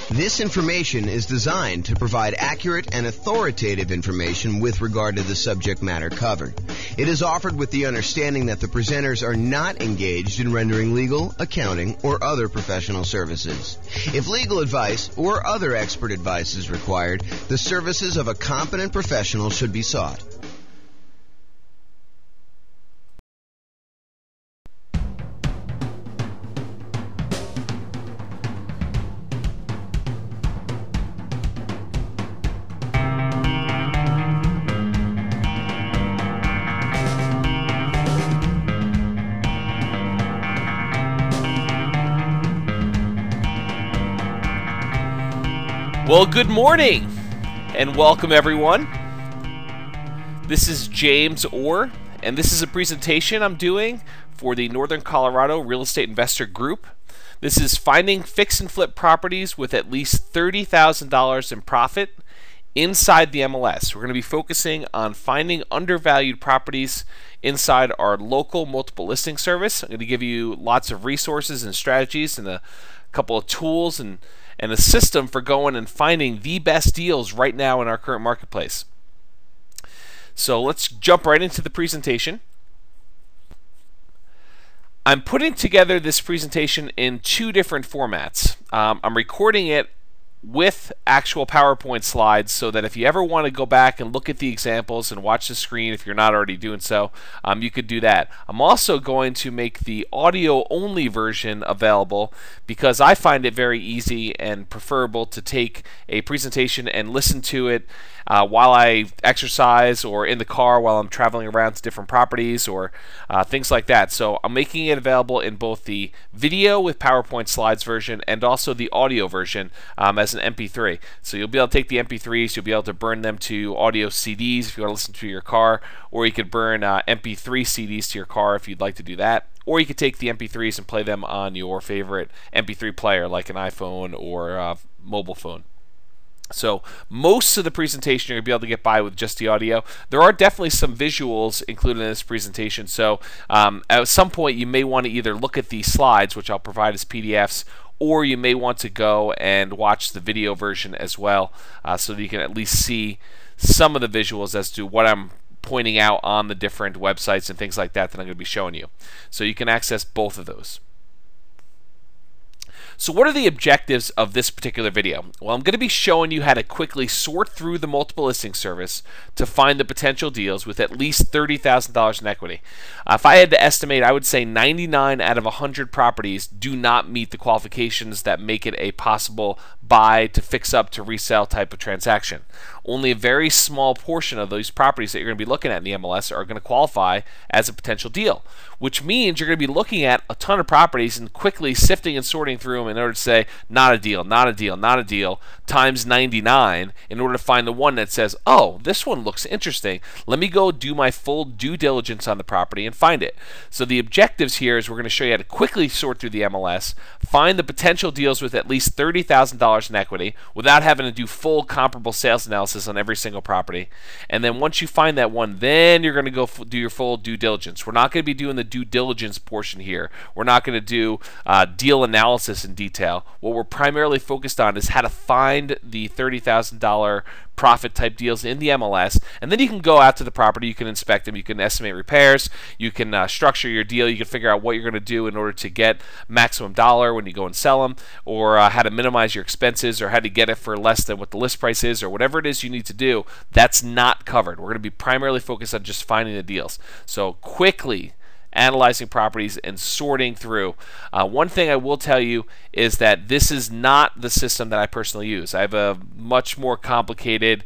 This information is designed to provide accurate and authoritative information with regard to the subject matter covered. It is offered with the understanding that the presenters are not engaged in rendering legal, accounting, or other professional services. If legal advice or other expert advice is required, the services of a competent professional should be sought. Well, good morning and welcome everyone. This is James Orr, and this is a presentation I'm doing for the Northern Colorado Real Estate Investor Group. This is finding fix and flip properties with at least $30,000 in profit inside the MLS. We're going to be focusing on finding undervalued properties inside our local multiple listing service. I'm going to give you lots of resources and strategies and a couple of tools and a system for going and finding the best deals right now in our current marketplace. So let's jump right into the presentation. I'm putting together this presentation in two different formats. I'm recording it with actual PowerPoint slides so that if you ever want to go back and look at the examples and watch the screen, if you're not already doing so, you could do that. I'm also going to make the audio only version available because I find it very easy and preferable to take a presentation and listen to it while I exercise or in the car while I'm traveling around to different properties or things like that. So I'm making it available in both the video with PowerPoint slides version and also the audio version as an MP3. So you'll be able to take the MP3s, you'll be able to burn them to audio CDs if you want to listen to your car, or you could burn MP3 CDs to your car if you'd like to do that. Or you could take the MP3s and play them on your favorite MP3 player like an iPhone or mobile phone. So most of the presentation you're going to be able to get by with just the audio. There are definitely some visuals included in this presentation, so at some point you may want to either look at the slides, which I'll provide as PDFs, or you may want to go and watch the video version as well so that you can at least see some of the visuals as to what I'm pointing out on the different websites and things like that that I'm going to be showing you. So you can access both of those. So what are the objectives of this particular video? Well, I'm going to be showing you how to quickly sort through the multiple listing service to find the potential deals with at least $30,000 in equity. If I had to estimate, I would say 99 out of 100 properties do not meet the qualifications that make it a possible buy to fix up to resell type of transaction. Only a very small portion of those properties that you're going to be looking at in the MLS are going to qualify as a potential deal, which means you're going to be looking at a ton of properties and quickly sifting and sorting through them in order to say not a deal, not a deal, not a deal, times 99 in order to find the one that says, oh, this one looks interesting. Let me go do my full due diligence on the property and find it. So the objectives here is we're going to show you how to quickly sort through the MLS, find the potential deals with at least $30,000 in equity without having to do full comparable sales analysis on every single property. And then once you find that one, then you're going to go do your full due diligence. We're not going to be doing the due diligence portion here. We're not going to do deal analysis in detail. What we're primarily focused on is how to find the $30,000 profit type deals in the MLS, and then you can go out to the property, you can inspect them, you can estimate repairs, you can structure your deal, you can figure out what you're going to do in order to get maximum dollar when you go and sell them, or how to minimize your expenses, or how to get it for less than what the list price is, or whatever it is you need to do. That's not covered. We're going to be primarily focused on just finding the deals. So quickly analyzing properties and sorting through. One thing I will tell you is that this is not the system that I personally use. I have a much more complicated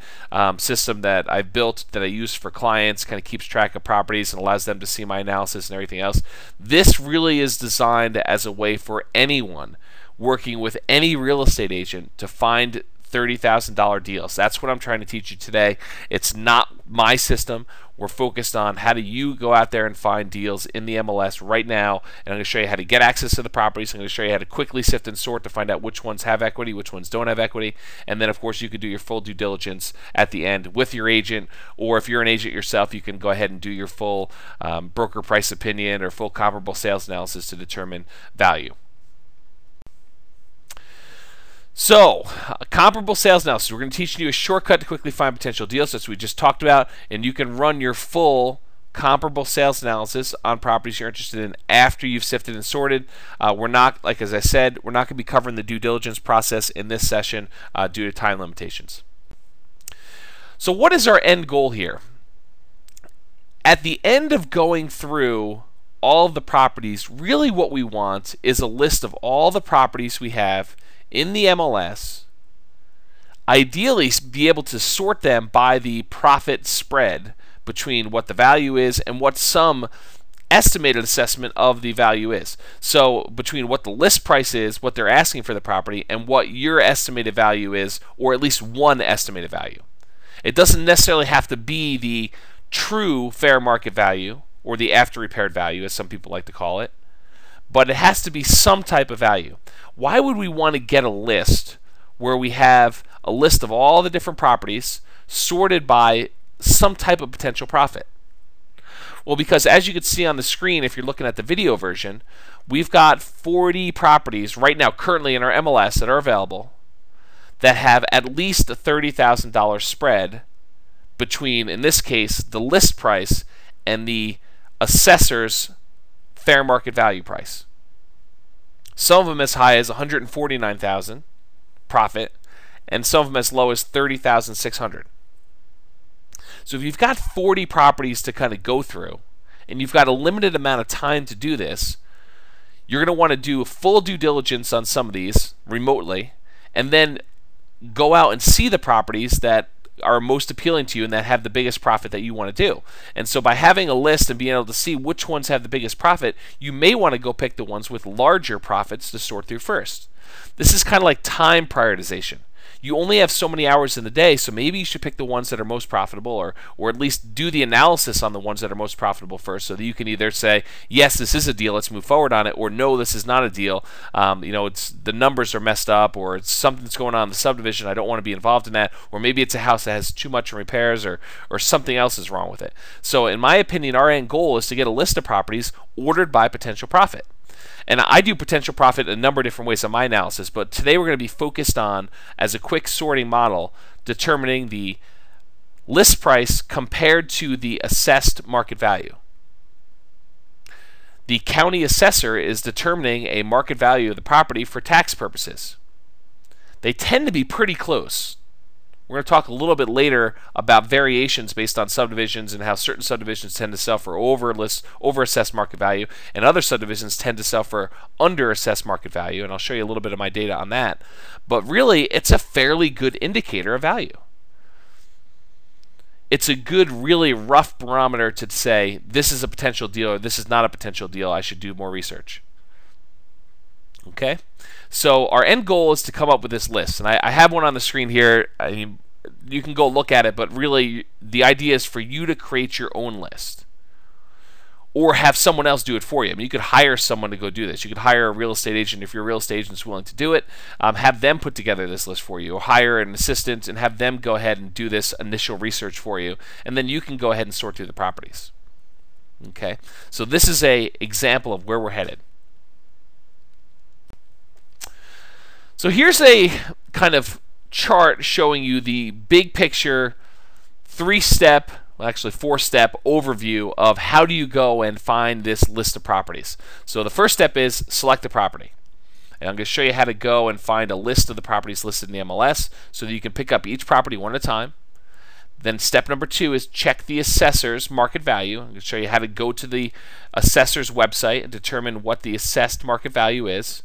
system that I've built that I use for clients, kind of keeps track of properties and allows them to see my analysis and everything else. This really is designed as a way for anyone working with any real estate agent to find $30,000 deals. That's what I'm trying to teach you today. It's not my system. We're focused on how do you go out there and find deals in the MLS right now, and I'm going to show you how to get access to the properties. I'm going to show you how to quickly sift and sort to find out which ones have equity, which ones don't have equity, and then of course you could do your full due diligence at the end with your agent, or if you're an agent yourself, you can go ahead and do your full broker price opinion or full comparable sales analysis to determine value. So, comparable sales analysis. We're going to teach you a shortcut to quickly find potential deals, as we just talked about, and you can run your full comparable sales analysis on properties you're interested in after you've sifted and sorted. We're not, like as I said, we're not going to be covering the due diligence process in this session due to time limitations. So what is our end goal here? At the end of going through all of the properties, really what we want is a list of all the properties we have in the MLS, ideally be able to sort them by the profit spread between what the value is and what some estimated assessment of the value is. So between what the list price is, what they're asking for the property, and what your estimated value is, or at least one estimated value. It doesn't necessarily have to be the true fair market value or the after repaired value, as some people like to call it, but it has to be some type of value. Why would we want to get a list where we have a list of all the different properties sorted by some type of potential profit? Well, because as you can see on the screen, if you're looking at the video version, we've got 40 properties right now currently in our MLS that are available that have at least a $30,000 spread between, in this case, the list price and the assessor's fair market value price. Some of them as high as $149,000 profit, and some of them as low as $30,600. So if you've got 40 properties to kind of go through, and you've got a limited amount of time to do this, you're going to want to do full due diligence on some of these remotely, and then go out and see the properties that are most appealing to you and that have the biggest profit that you want to do. And so by having a list and being able to see which ones have the biggest profit, you may want to go pick the ones with larger profits to sort through first. This is kind of like time prioritization. You only have so many hours in the day, so maybe you should pick the ones that are most profitable, or at least do the analysis on the ones that are most profitable first, so that you can either say, yes, this is a deal, let's move forward on it, or no, this is not a deal. It's the numbers are messed up, or it's something that's going on in the subdivision, I don't want to be involved in that, or maybe it's a house that has too much in repairs, or something else is wrong with it. So in my opinion, our end goal is to get a list of properties ordered by potential profit. And I do potential profit a number of different ways on my analysis, but today we're going to be focused on, as a quick sorting model, determining the list price compared to the assessed market value. The county assessor is determining a market value of the property for tax purposes. They tend to be pretty close. We're going to talk a little bit later about variations based on subdivisions and how certain subdivisions tend to sell for over-assessed market value, and other subdivisions tend to sell for under-assessed market value, and I'll show you a little bit of my data on that. But really, it's a fairly good indicator of value. It's a good, really rough barometer to say, this is a potential deal or this is not a potential deal, I should do more research. Okay? So our end goal is to come up with this list, and I have one on the screen here. I mean, you can go look at it, but really the idea is for you to create your own list, or have someone else do it for you. I mean, you could hire someone to go do this. You could hire a real estate agent if your real estate agent is willing to do it. Have them put together this list for you, or hire an assistant and have them go ahead and do this initial research for you, and then you can go ahead and sort through the properties. Okay, so this is an example of where we're headed. So here's a kind of chart showing you the big picture, four-step overview of how do you go and find this list of properties. So the first step is select a property. And I'm going to show you how to go and find a list of the properties listed in the MLS so that you can pick up each property one at a time. Then step number 2 is check the assessor's market value. I'm going to show you how to go to the assessor's website and determine what the assessed market value is.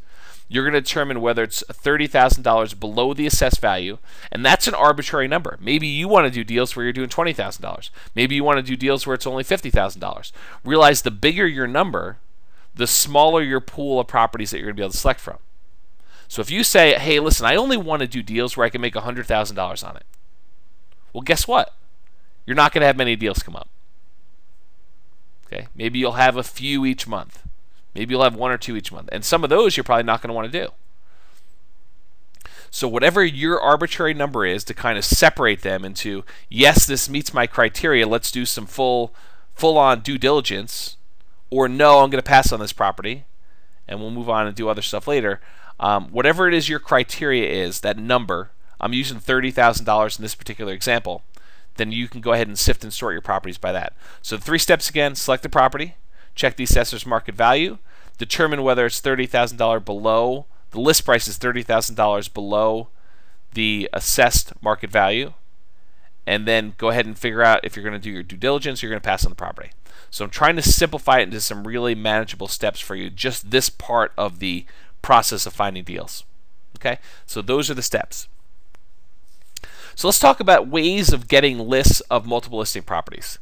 You're going to determine whether it's $30,000 below the assessed value, and that's an arbitrary number. Maybe you want to do deals where you're doing $20,000. Maybe you want to do deals where it's only $50,000. Realize the bigger your number, the smaller your pool of properties that you're going to be able to select from. So if you say, hey, listen, I only want to do deals where I can make $100,000 on it. Well, guess what? You're not going to have many deals come up. Okay? Maybe you'll have a few each month. Maybe you'll have 1 or 2 each month. And some of those you're probably not going to want to do. So whatever your arbitrary number is, to kind of separate them into, yes, this meets my criteria, let's do some full-on due diligence, or no, I'm going to pass on this property, and we'll move on and do other stuff later. whatever it is your criteria is, that number, I'm using $30,000 in this particular example, then you can go ahead and sift and sort your properties by that. So the 3 steps again: select the property, check the assessor's market value, determine whether it's $30,000 below, the list price is $30,000 below the assessed market value, and then go ahead and figure out if you're going to do your due diligence or you're going to pass on the property. So I'm trying to simplify it into some really manageable steps for you, just this part of the process of finding deals. Okay, so those are the steps. So let's talk about ways of getting lists of multiple listing properties.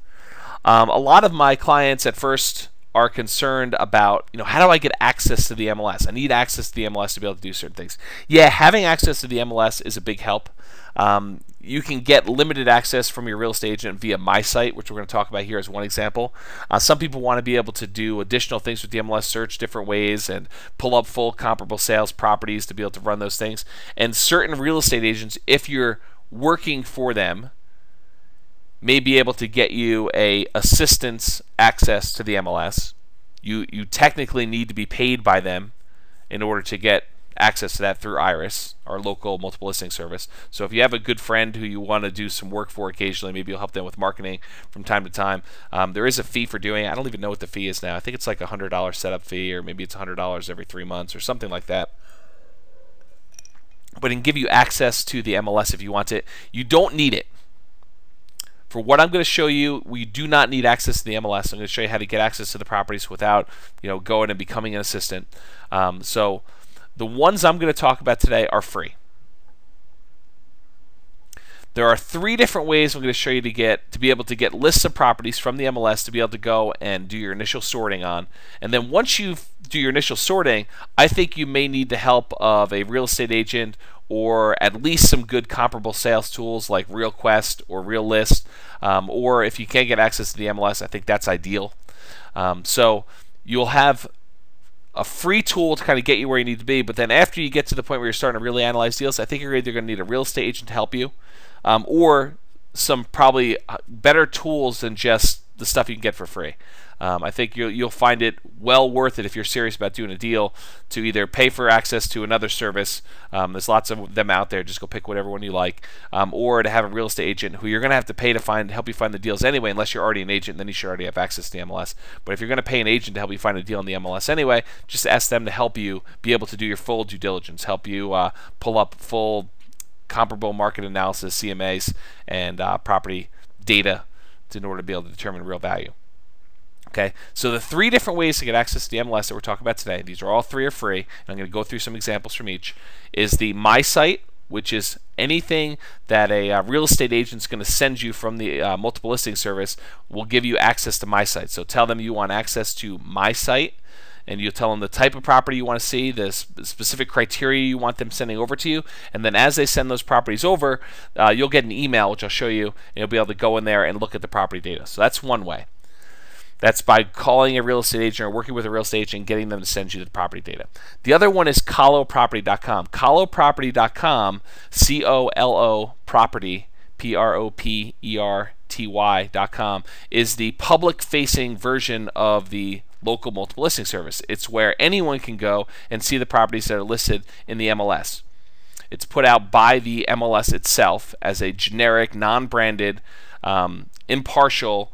A lot of my clients at first are concerned about, how do I get access to the MLS? I need access to the MLS to be able to do certain things. Yeah, having access to the MLS is a big help. You can get limited access from your real estate agent via MySite, which we're going to talk about here as one example. Some people want to be able to do additional things with the MLS, search different ways, and pull up full comparable sales properties to be able to run those things. And certain real estate agents, if you're working for them, may be able to get you a assistance access to the MLS. You technically need to be paid by them in order to get access to that through Iris, our local multiple listing service. So if you have a good friend who you want to do some work for occasionally, maybe you'll help them with marketing from time to time. There is a fee for doing it. I don't even know what the fee is now. I think it's like a $100 setup fee, or maybe it's $100 every 3 months or something like that. But it can give you access to the MLS if you want it. You don't need it. For what I'm going to show you, we do not need access to the MLS. I'm going to show you how to get access to the properties without, going and becoming an assistant. So the ones I'm going to talk about today are free. There are 3 different ways I'm going to show you to be able to get lists of properties from the MLS to be able to go and do your initial sorting on. And then once you do your initial sorting, I think you may need the help of a real estate agent, or at least some good comparable sales tools like RealQuest or RealList, or if you can't get access to the MLS, I think that's ideal. So you'll have a free tool to kind of get you where you need to be, but then after you get to the point where you're starting to really analyze deals, I think you're either going to need a real estate agent to help you, or some probably better tools than just the stuff you can get for free. I think you'll find it well worth it if you're serious about doing a deal to either pay for access to another service. There's lots of them out there. Just go pick whatever one you like, or to have a real estate agent who you're going to have to pay to help you find the deals anyway. Unless you're already an agent, then you should already have access to the MLS. But if you're going to pay an agent to help you find a deal in the MLS anyway, just ask them to help you be able to do your full due diligence, help you pull up full comparable market analysis, CMAs, and property data in order to be able to determine real value. Okay, so the 3 different ways to get access to the MLS that we're talking about today, these are all 3 are free, and I'm going to go through some examples from each, is the MySite, which is anything that a real estate agent is going to send you from the multiple listing service will give you access to MySite. So tell them you want access to MySite, and you'll tell them the type of property you want to see, the specific criteria you want them sending over to you, and then as they send those properties over, you'll get an email, which I'll show you, and you'll be able to go in there and look at the property data. So that's one way. That's by calling a real estate agent or working with a real estate agent and getting them to send you the property data. The other one is coloproperty.com. Coloproperty.com, C-O-L-O property, P-R-O-P-E-R-T-Y.com, is the public-facing version of the local multiple listing service. It's where anyone can go and see the properties that are listed in the MLS. It's put out by the MLS itself as a generic, non-branded, impartial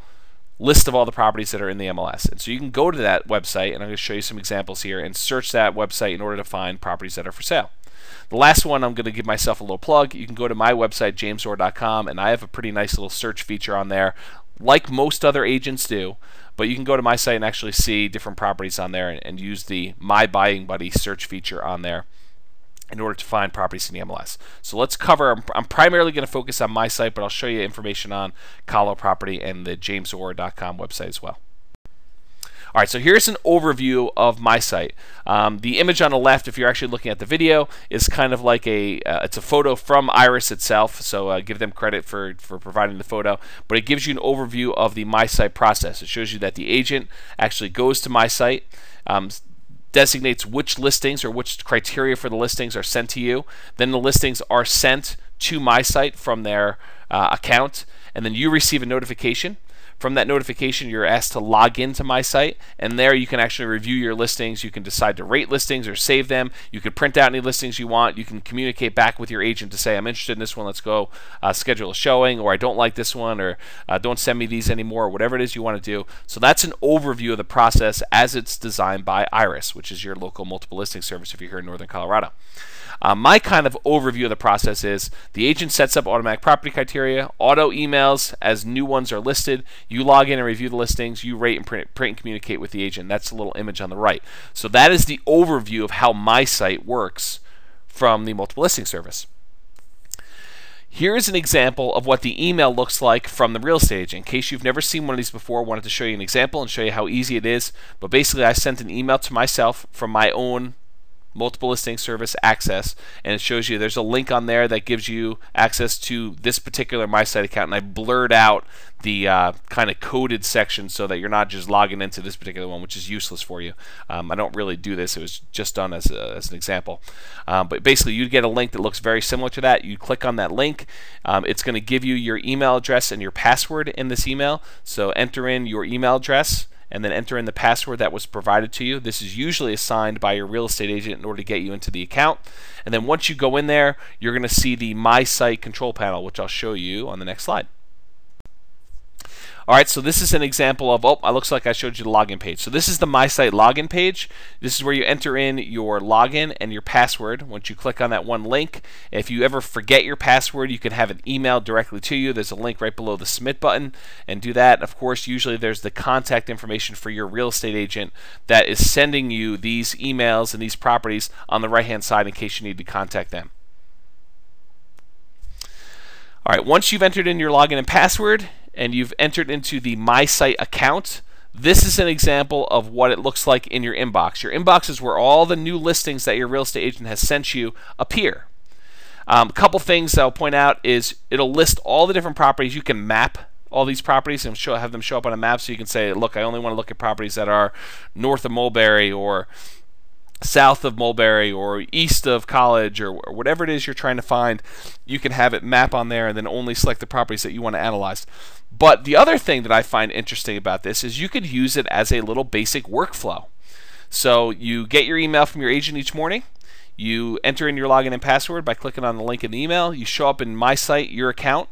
list of all the properties that are in the MLS. And so you can go to that website, and I'm going to show you some examples here, and search that website in order to find properties that are for sale. The last one, I'm going to give myself a little plug. You can go to my website, jamesorr.com, and I have a pretty nice little search feature on there, like most other agents do. But you can go to my site and actually see different properties on there and use the My Buying Buddy search feature on there in order to find properties in the MLS. So let's cover, I'm primarily going to focus on my site, but I'll show you information on Colo Property and the jamesorr.com website as well. All right, so here's an overview of my site. The image on the left, if you're actually looking at the video, is kind of like it's a photo from Iris itself, so give them credit for providing the photo, but it gives you an overview of the MySite process. It shows you that the agent actually goes to MySite, designates which listings or which criteria for the listings are sent to you. Then the listings are sent to MySite from their account, and then you receive a notification From that notification, you're asked to log into MySite, and there you can actually review your listings. You can decide to rate listings or save them. You can print out any listings you want. You can communicate back with your agent to say, I'm interested in this one, let's go schedule a showing, or I don't like this one, or don't send me these anymore, or whatever it is you want to do. So that's an overview of the process as it's designed by Iris, which is your local multiple listing service if you're here in Northern Colorado. My kind of overview of the process is the agent sets up automatic property criteria, auto emails as new ones are listed, you log in and review the listings, you rate and print and communicate with the agent. That's the little image on the right. So that is the overview of how MySite works from the multiple listing service. Here's an example of what the email looks like from the real estate agent. In case you've never seen one of these before, I wanted to show you an example and show you how easy it is. But basically, I sent an email to myself from my own multiple listing service access, and it shows you there's a link on there that gives you access to this particular MySite account, and I blurred out the kind of coded section so that you're not just logging into this particular one, which is useless for you. I don't really do this. It was just done as an example. But basically, you'd get a link that looks very similar to that. You click on that link. It's going to give you your email address and your password in this email. So enter in your email address and then enter in the password that was provided to you. This is usually assigned by your real estate agent in order to get you into the account. And then once you go in there, you're going to see the MySite control panel, which I'll show you on the next slide. All right, so this is an example of, it looks like I showed you the login page. So this is the MySite login page. This is where you enter in your login and your password. Once you click on that one link, if you ever forget your password, you can have it emailed directly to you. There's a link right below the submit button, and do that. Of course, usually there's the contact information for your real estate agent that is sending you these emails and these properties on the right-hand side in case you need to contact them. All right, once you've entered in your login and password, and you've entered into the MySite account, this is an example of what it looks like in your inbox. Your inbox is where all the new listings that your real estate agent has sent you appear. A couple things I'll point out is it'll list all the different properties. You can map all these properties and have them show up on a map, so you can say, look, I only want to look at properties that are north of Mulberry or south of Mulberry or east of College or whatever it is you're trying to find. You can have it map on there and then only select the properties that you want to analyze. But the other thing that I find interesting about this is you could use it as a little basic workflow. So you get your email from your agent each morning. You enter in your login and password by clicking on the link in the email. You show up in MySite, your account.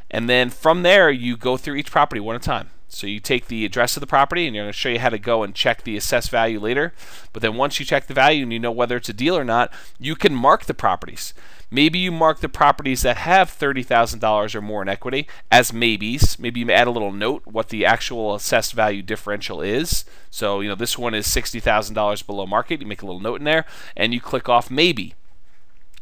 And then from there, you go through each property one at a time. So you take the address of the property, and you're going to show you how to go and check the assessed value later. But then once you check the value and you know whether it's a deal or not, you can mark the properties. Maybe you mark the properties that have $30,000 or more in equity as maybes. Maybe you add a little note what the actual assessed value differential is. So, this one is $60,000 below market. You make a little note in there, and you click off maybe.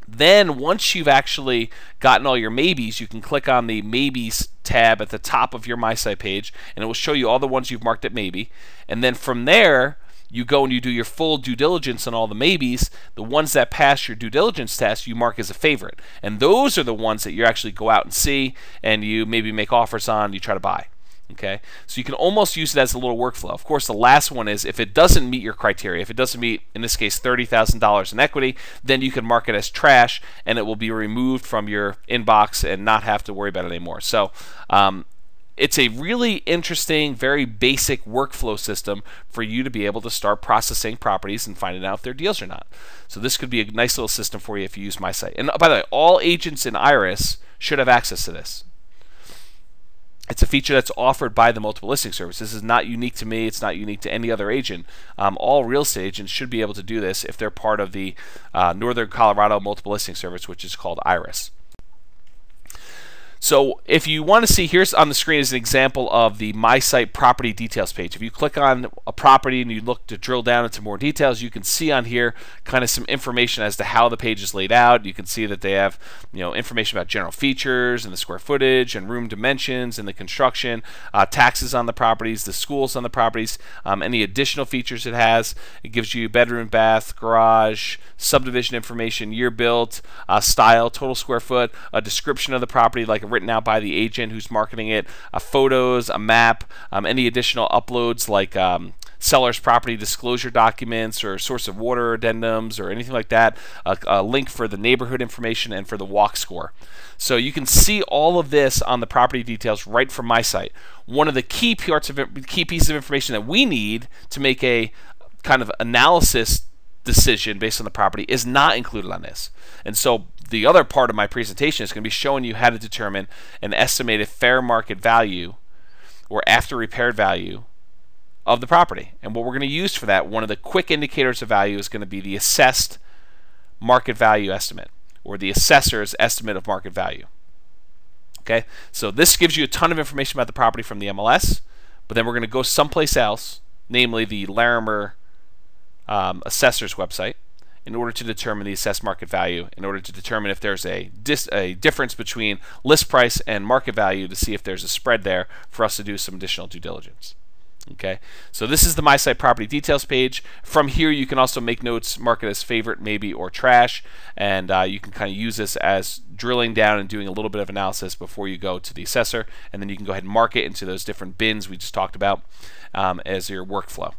Then once you've actually gotten all your maybes, you can click on the maybes tab at the top of your MySite page, and it will show you all the ones you've marked at maybe. And then from there, you go and you do your full due diligence on all the maybes. The ones that pass your due diligence test, you mark as a favorite. And those are the ones that you actually go out and see, and you maybe make offers on, you try to buy. Okay, so you can almost use it as a little workflow. Of course, the last one is if it doesn't meet your criteria, if it doesn't meet, in this case, $30,000 in equity, then you can mark it as trash, and it will be removed from your inbox and not have to worry about it anymore. So it's a really interesting, very basic workflow system for you to be able to start processing properties and finding out if they're deals or not. So this could be a nice little system for you if you use MySite. And by the way, all agents in Iris should have access to this. It's a feature that's offered by the multiple listing service. This is not unique to me. It's not unique to any other agent. All real estate agents should be able to do this if they're part of the Northern Colorado multiple listing service, which is called Iris. So if you want to see, here's on the screen is an example of the MySite property details page. If you click on a property and you look to drill down into more details, you can see on here kind of some information as to how the page is laid out. You can see that they have information about general features and the square footage and room dimensions and the construction, taxes on the properties, the schools on the properties, any additional features it has. It gives you bedroom, bath, garage, subdivision information, year built, style, total square foot, a description of the property like written out by the agent who's marketing it, photos, a map, any additional uploads like seller's property disclosure documents or source of water addendums or anything like that, a link for the neighborhood information and for the walk score. So you can see all of this on the property details right from MySite. One of the key pieces of information that we need to make a kind of analysis decision based on the property is not included on this. And so the other part of my presentation is going to be showing you how to determine an estimated fair market value or after repaired value of the property. And what we're going to use for that, one of the quick indicators of value is going to be the assessed market value estimate, or the assessor's estimate of market value. Okay, so this gives you a ton of information about the property from the MLS, but then we're going to go someplace else, namely the Larimer assessor's website, in order to determine the assessed market value, in order to determine if there's a difference between list price and market value, to see if there's a spread there for us to do some additional due diligence. Okay, so this is the MySite property details page. From here you can also make notes, mark it as favorite, maybe, or trash, and you can kind of use this as drilling down and doing a little bit of analysis before you go to the assessor, and then you can go ahead and mark it into those different bins we just talked about as your workflow.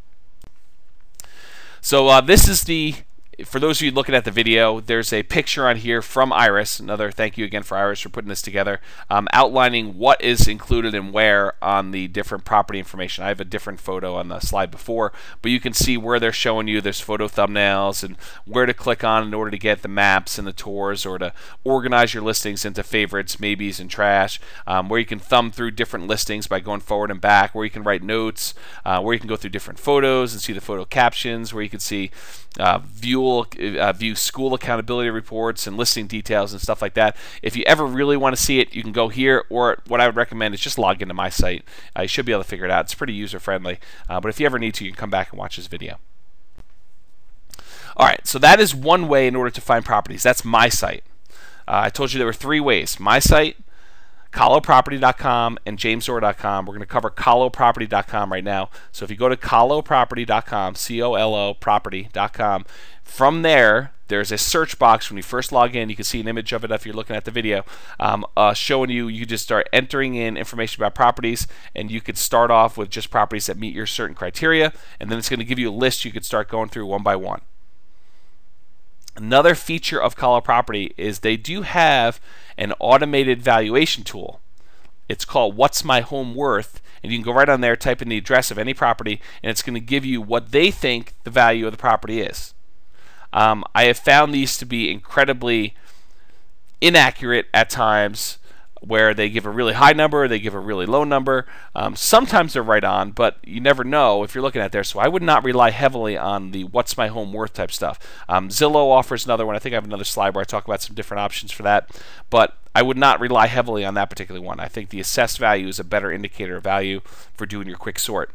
So this is the, for those of you looking at the video, there's a picture on here from Iris. Another thank you again for Iris for putting this together, outlining what is included and where on the different property information. I have a different photo on the slide before, but you can see where they're showing you there's photo thumbnails and where to click on in order to get the maps and the tours, or to organize your listings into favorites, maybes, and trash, where you can thumb through different listings by going forward and back, where you can write notes, where you can go through different photos and see the photo captions, where you can see view school accountability reports and listing details and stuff like that. If you ever really want to see it, you can go here, or what I would recommend is just log into MySite. You should be able to figure it out. It's pretty user friendly, but if you ever need to, you can come back and watch this video. Alright, so that is one way in order to find properties. That's MySite. I told you there were three ways: MySite, ColloProperty.com, and JamesOr.com. We're going to cover ColloProperty.com right now. So if you go to ColloProperty.com, C-O-L-O Property.com, from there, there's a search box. When you first log in, you can see an image of it if you're looking at the video, showing you just start entering in information about properties, and you could start off with just properties that meet your certain criteria, and then it's going to give you a list you could start going through one by one. Another feature of Collo Property is they do have an automated valuation tool. It's called What's My Home Worth, and you can go right on there, type in the address of any property, and it's going to give you what they think the value of the property is. I have found these to be incredibly inaccurate at times, where they give a really high number, they give a really low number. Sometimes they're right on, but you never know if you're looking at there. So I would not rely heavily on the What's My Home Worth type stuff. Zillow offers another one. I think I have another slide where I talk about some different options for that, but I would not rely heavily on that particular one. I think the assessed value is a better indicator of value for doing your quick sort.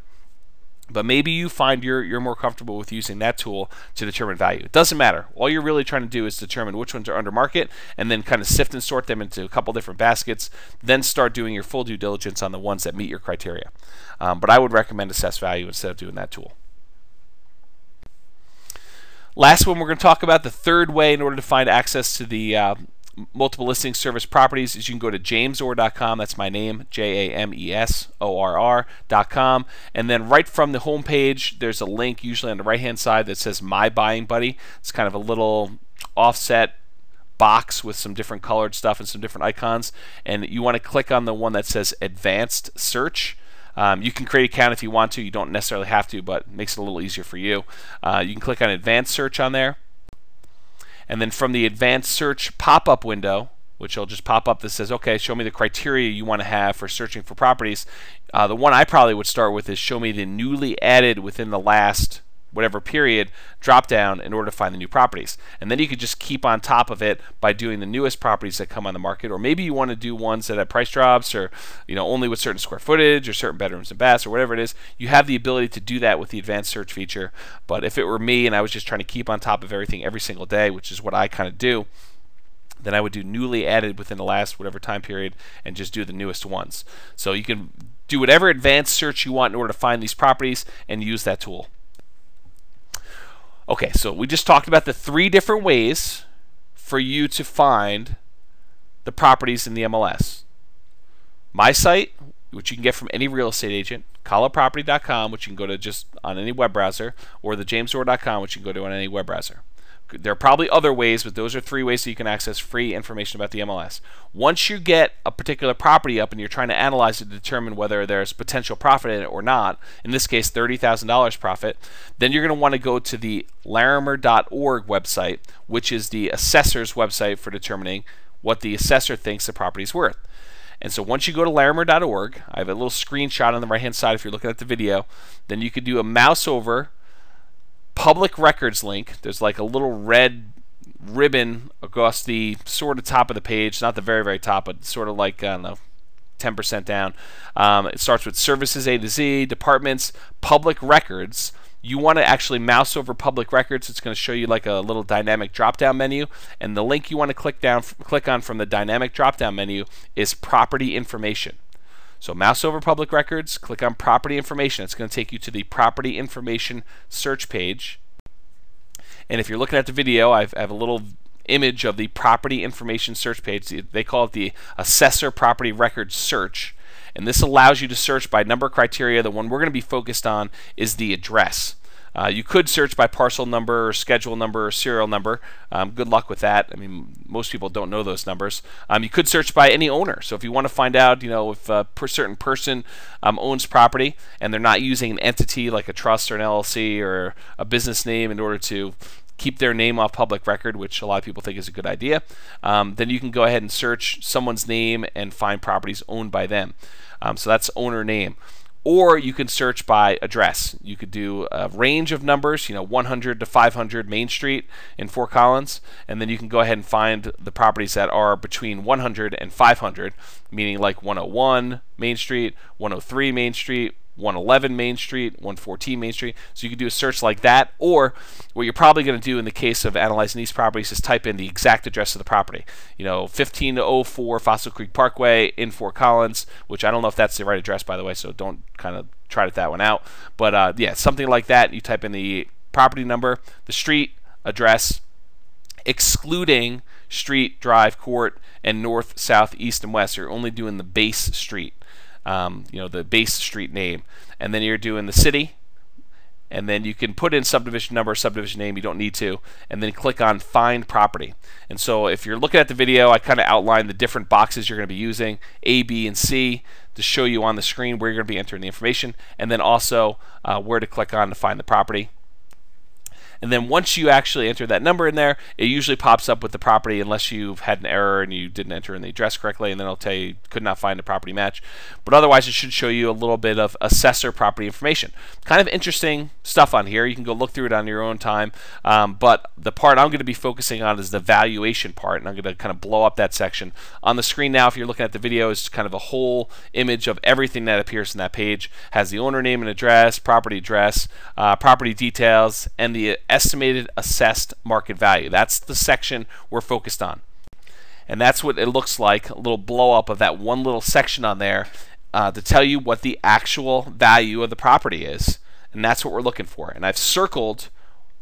But maybe you find you're more comfortable with using that tool to determine value. It doesn't matter. All you're really trying to do is determine which ones are under market, and then kind of sift and sort them into a couple different baskets, then start doing your full due diligence on the ones that meet your criteria. But I would recommend assess value instead of doing that tool. Last one we're going to talk about, the third way in order to find access to the multiple listing service properties, is you can go to JamesOr.com. That's my name, JamesOrr.com, and then right from the home page there's a link usually on the right hand side that says My Buying Buddy. It's kind of a little offset box with some different colored stuff and some different icons, and you want to click on the one that says Advanced Search. You can create an account if you want to. You don't necessarily have to, but it makes it a little easier for you. You can click on Advanced Search on there, and then from the Advanced Search pop-up window, which will just pop up that says, okay, show me the criteria you want to have for searching for properties. The one I probably would start with is show me the newly added within the last whatever period drop down in order to find the new properties. And then you could just keep on top of it by doing the newest properties that come on the market, or maybe you want to do ones that have price drops, or only with certain square footage or certain bedrooms and baths or whatever it is. You have the ability to do that with the advanced search feature. But if it were me and I was just trying to keep on top of everything every single day, which is what I kind of do, then I would do newly added within the last whatever time period and just do the newest ones. So you can do whatever advanced search you want in order to find these properties and use that tool. Okay, so we just talked about the three different ways for you to find the properties in the MLS. MySite, which you can get from any real estate agent, CollaProperty.com, which you can go to just on any web browser, or the JamesOr.com, which you can go to on any web browser. There are probably other ways, but those are 3 ways that you can access free information about the MLS. Once you get a particular property up and you're trying to analyze it to determine whether there's potential profit in it or not, in this case $30,000 profit, then you're going to want to go to the Larimer.org website, which is the assessor's website for determining what the assessor thinks the property is worth. And so once you go to Larimer.org, I have a little screenshot on the right hand side if you're looking at the video, then you could do a mouse over public records link. There's like a little red ribbon across the sort of top of the page, not the very, very top, but sort of like, I don't know, 10% down. It starts with services A to Z, departments, public records. You want to actually mouse over public records. It's going to show you like a little dynamic drop-down menu, and the link you want to click on from the dynamic drop-down menu is property information. So mouse over public records, click on property information. It's going to take you to the property information search page. And if you're looking at the video, I have a little image of the property information search page. They call it the Assessor Property Records Search. And this allows you to search by number criteria. The one we're going to be focused on is the address. You could search by parcel number or schedule number or serial number. Good luck with that. I mean, most people don't know those numbers. You could search by any owner. So if you want to find out, if a certain person owns property and they're not using an entity like a trust or an LLC or a business name in order to keep their name off public record, which a lot of people think is a good idea, then you can go ahead and search someone's name and find properties owned by them. So that's owner name. Or you can search by address. You could do a range of numbers, 100 to 500 Main Street in Fort Collins, and then you can go ahead and find the properties that are between 100 and 500, meaning like 101 Main Street, 103 Main Street, 111 Main Street, 114 Main Street. So you can do a search like that, or what you're probably going to do in the case of analyzing these properties is type in the exact address of the property. 1504 Fossil Creek Parkway in Fort Collins, which I don't know if that's the right address, by the way, so don't kind of try that one out. But yeah, something like that. You type in the property number, the street address, excluding street, drive, court, and north, south, east, and west. You're only doing the base street. The base street name, and then you're doing the city, and then you can put in subdivision number, subdivision name. You don't need to, and then click on find property. And so if you're looking at the video, I kind of outlined the different boxes you're going to be using, A, B, and C, to show you on the screen where you're going to be entering the information, and then also where to click on to find the property. And then once you actually enter that number in there, it usually pops up with the property unless you've had an error and you didn't enter in the address correctly, and then it'll tell you could not find a property match. But otherwise, it should show you a little bit of assessor property information. Kind of interesting stuff on here. You can go look through it on your own time. But the part I'm going to be focusing on is the valuation part, and I'm going to kind of blow up that section. On the screen now, if you're looking at the video, it's kind of a whole image of everything that appears in that page. Has the owner name and address, property address, property details, and the estimated assessed market value. That's the section we're focused on. And that's what it looks like, a little blow up of that one little section on there to tell you what the actual value of the property is. And that's what we're looking for. And I've circled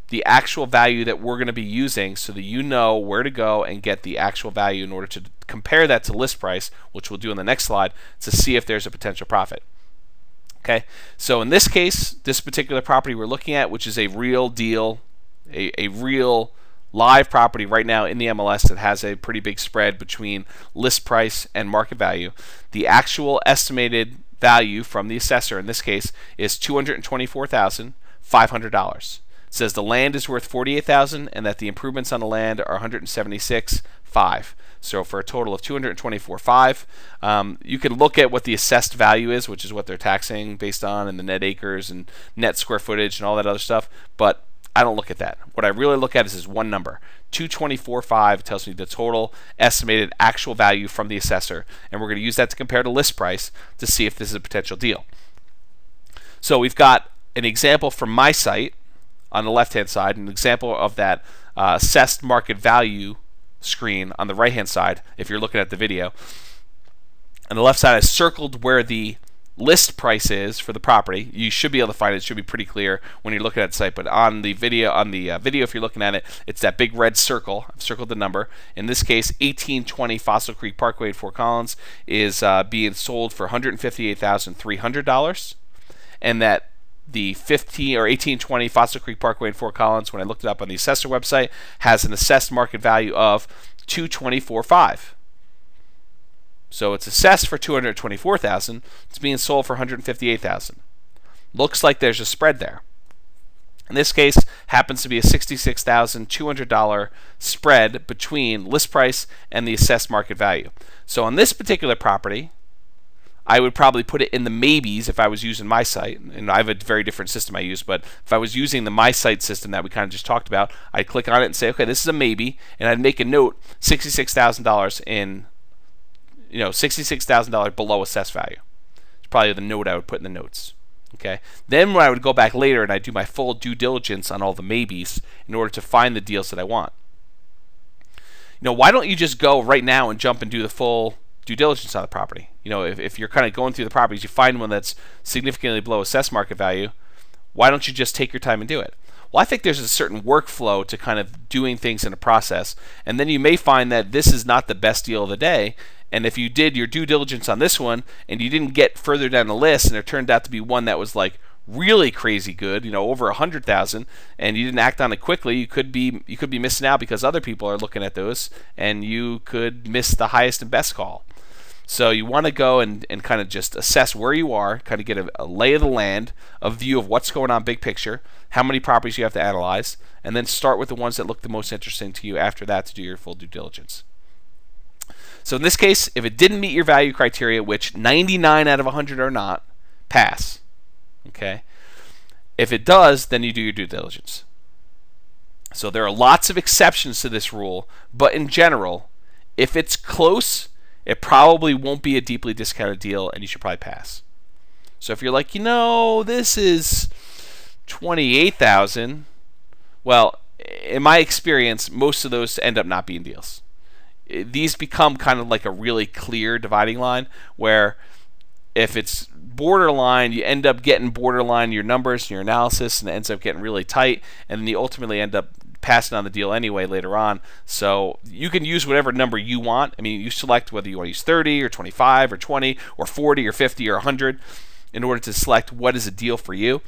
the actual value that we're going to be using so that you know where to go and get the actual value in order to compare that to list price, which we'll do in the next slide, to see if there's a potential profit. Okay, so in this case, this particular property we're looking at, which is a real deal, a real live property right now in the MLS that has a pretty big spread between list price and market value. The actual estimated value from the assessor in this case is $224,500. It says the land is worth $48,000 and that the improvements on the land are $176,500. So for a total of $224,500. You can look at what the assessed value is, which is what they're taxing based on, and the net acres and net square footage and all that other stuff. But I don't look at that. What I really look at is this one number, $224,500. Tells me the total estimated actual value from the assessor, and we're going to use that to compare to list price to see if this is a potential deal. So we've got an example from MySite on the left-hand side, an example of that assessed market value screen on the right-hand side if you're looking at the video. On the left side, I circled where the list price is for the property. You should be able to find it. It should be pretty clear when you're looking at the site. But on the video, if you're looking at it, it's that big red circle. I've circled the number. In this case, 1820 Fossil Creek Parkway in Fort Collins is being sold for $158,300, and that the 1820 Fossil Creek Parkway in Fort Collins, when I looked it up on the Assessor website, has an assessed market value of $224,500. So it's assessed for $224,000. It's being sold for $158,000. Looks like there's a spread there. In this case, happens to be a $66,200 spread between list price and the assessed market value. So on this particular property, I would probably put it in the maybes if I was using MySite, and I have a very different system I use, but if I was using the MySite system that we kind of just talked about, I'd click on it and say, okay, this is a maybe, and I'd make a note, $66,000 in, $66,000 below assessed value. It's probably the note I would put in the notes. Okay. Then when I would go back later and I'd do my full due diligence on all the maybes in order to find the deals that I want. Why don't you just go right now and jump and do the full due diligence on the property? If you're kind of going through the properties, you find one that's significantly below assessed market value, why don't you just take your time and do it? Well, I think there's a certain workflow to kind of doing things in a process, and then you may find that this is not the best deal of the day, and if you did your due diligence on this one and you didn't get further down the list and it turned out to be one that was like really crazy good, over 100,000, and you didn't act on it quickly, you could be missing out because other people are looking at those, and you could miss the highest and best call. So you want to go and kind of just assess where you are, kind of get a lay of the land, a view of what's going on big picture, how many properties you have to analyze, and then start with the ones that look the most interesting to you after that to do your full due diligence. So in this case, if it didn't meet your value criteria, which 99 out of 100 are not, pass. Okay. If it does, then you do your due diligence. So there are lots of exceptions to this rule, but in general, if it's close, it probably won't be a deeply discounted deal, and you should probably pass. So if you're like, this is $28,000, well, in my experience, most of those end up not being deals. These become kind of like a really clear dividing line where if it's borderline, you end up getting borderline your numbers and your analysis, and it ends up getting really tight, and then you ultimately end up passing on the deal anyway later on. So you can use whatever number you want. I mean, you select whether you want to use 30 or 25 or 20 or 40 or 50 or 100 in order to select what is a deal for you.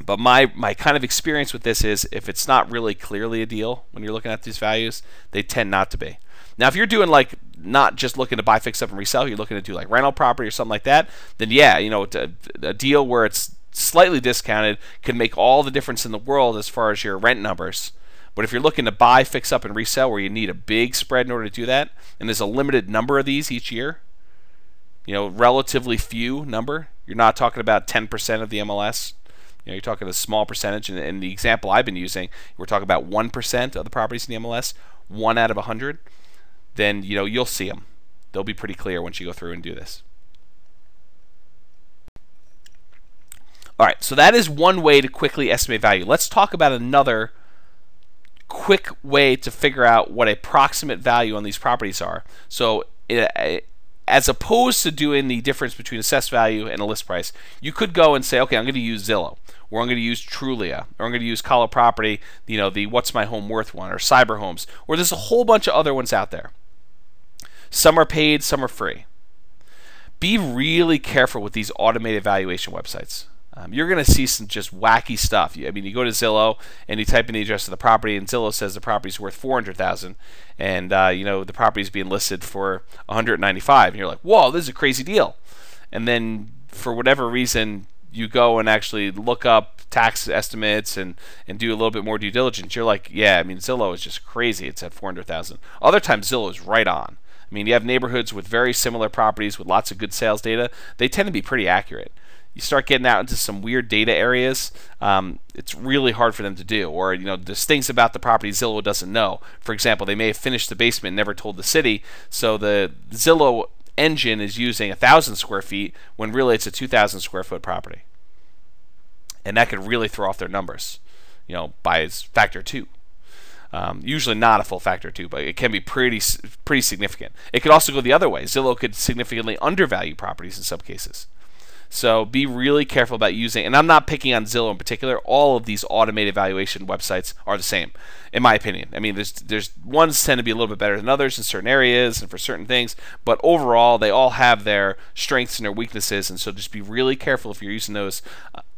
But my kind of experience with this is if it's not really clearly a deal when you're looking at these values, they tend not to be. Now, if you're doing like not just looking to buy, fix up, and resell, you're looking to do like rental property or something like that, then yeah, a deal where it's slightly discounted can make all the difference in the world as far as your rent numbers. But if you're looking to buy, fix up, and resell where you need a big spread in order to do that, and there's a limited number of these each year, relatively few number, you're not talking about 10% of the MLS. You're talking a small percentage, and in the example I've been using, we're talking about 1% of the properties in the MLS, 1 out of 100, then you'll see them. They'll be pretty clear once you go through and do this. All right, so that is one way to quickly estimate value. Let's talk about another quick way to figure out what a approximate value on these properties are. So as opposed to doing the difference between assessed value and a list price, you could go and say, okay, I'm going to use Zillow, or I'm going to use Trulia, or I'm going to use Colo Property, the What's My Home Worth one, or Cyber Homes, or there's a whole bunch of other ones out there. Some are paid, some are free. Be really careful with these automated valuation websites. You're going to see some just wacky stuff. You go to Zillow and you type in the address of the property, and Zillow says the property's worth $400,000, and the property's being listed for $195,000, and you're like, whoa, this is a crazy deal. And then for whatever reason, you go and actually look up tax estimates and do a little bit more due diligence. You're like, yeah, Zillow is just crazy. It's at $400,000. Other times, Zillow is right on. You have neighborhoods with very similar properties with lots of good sales data. They tend to be pretty accurate. You start getting out into some weird data areas, it's really hard for them to do. Or there's things about the property Zillow doesn't know. For example, they may have finished the basement and never told the city, so the Zillow engine is using 1,000 square feet when really it's a 2,000 square foot property, and that could really throw off their numbers, by factor 2. Usually not a full factor 2, but it can be pretty significant. It could also go the other way. Zillow could significantly undervalue properties in some cases. So be really careful about using, and I'm not picking on Zillow in particular, all of these automated valuation websites are the same, in my opinion. I mean, there's ones tend to be a little bit better than others in certain areas and for certain things, but overall they all have their strengths and their weaknesses, and so just be really careful if you're using those.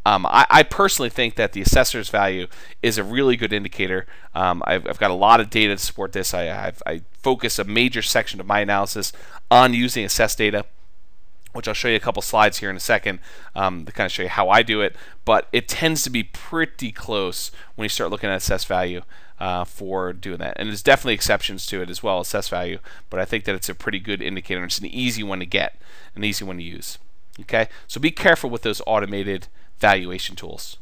I personally think that the assessor's value is a really good indicator. I've got a lot of data to support this. I focus a major section of my analysis on using assessed data, which I'll show you a couple slides here in a second to kind of show you how I do it. But it tends to be pretty close when you start looking at assessed value for doing that. And there's definitely exceptions to it as well, assessed value, but I think that it's a pretty good indicator. It's an easy one to get, an easy one to use. Okay, so be careful with those automated valuation tools.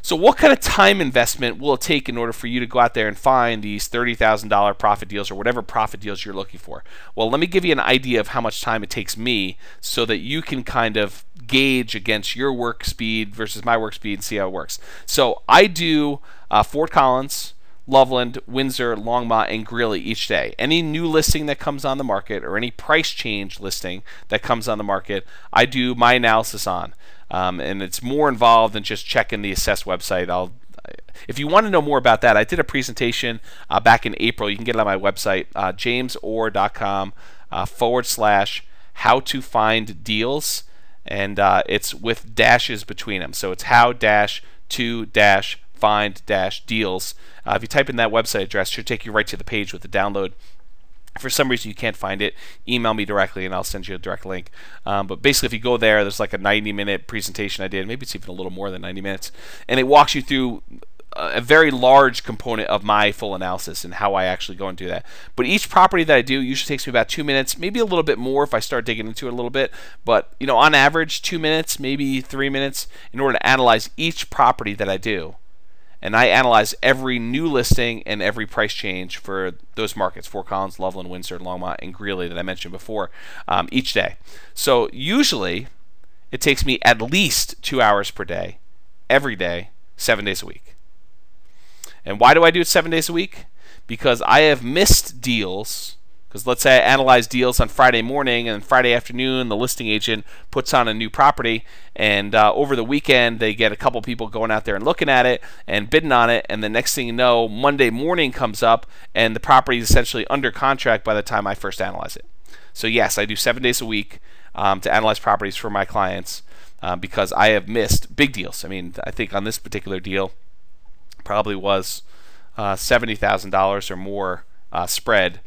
So what kind of time investment will it take in order for you to go out there and find these $30,000 profit deals or whatever profit deals you're looking for? Well, let me give you an idea of how much time it takes me so that you can kind of gauge against your work speed versus my work speed and see how it works. So I do Fort Collins, Loveland, Windsor, Longmont, and Greeley each day. Any new listing that comes on the market or any price change listing that comes on the market, I do my analysis on. And it's more involved than just checking the assessed website. If you want to know more about that, I did a presentation back in April. You can get it on my website, jamesorr.com /how to find deals, and it's with dashes between them. So it's how-to-find-deals. If you type in that website address, it should take you right to the page with the download. If for some reason you can't find it, email me directly and I'll send you a direct link. But basically, if you go there, there's like a 90-minute presentation I did. Maybe it's even a little more than 90 minutes. And it walks you through a very large component of my full analysis and how I actually go and do that. But each property that I do usually takes me about 2 minutes, maybe a little bit more if I start digging into it a little bit. But you know, on average, 2 minutes, maybe 3 minutes in order to analyze each property that I do. And I analyze every new listing and every price change for those markets, Fort Collins, Loveland, Windsor, Longmont, and Greeley that I mentioned before, each day. So usually it takes me at least 2 hours per day, every day, 7 days a week. And why do I do it 7 days a week? Because I have missed deals. Because let's say I analyze deals on Friday morning, and Friday afternoon the listing agent puts on a new property, and over the weekend they get a couple people going out there and looking at it and bidding on it, and the next thing you know, Monday morning comes up and the property is essentially under contract by the time I first analyze it. So yes, I do 7 days a week to analyze properties for my clients because I have missed big deals. I mean, I think on this particular deal probably was $70,000 or more spread.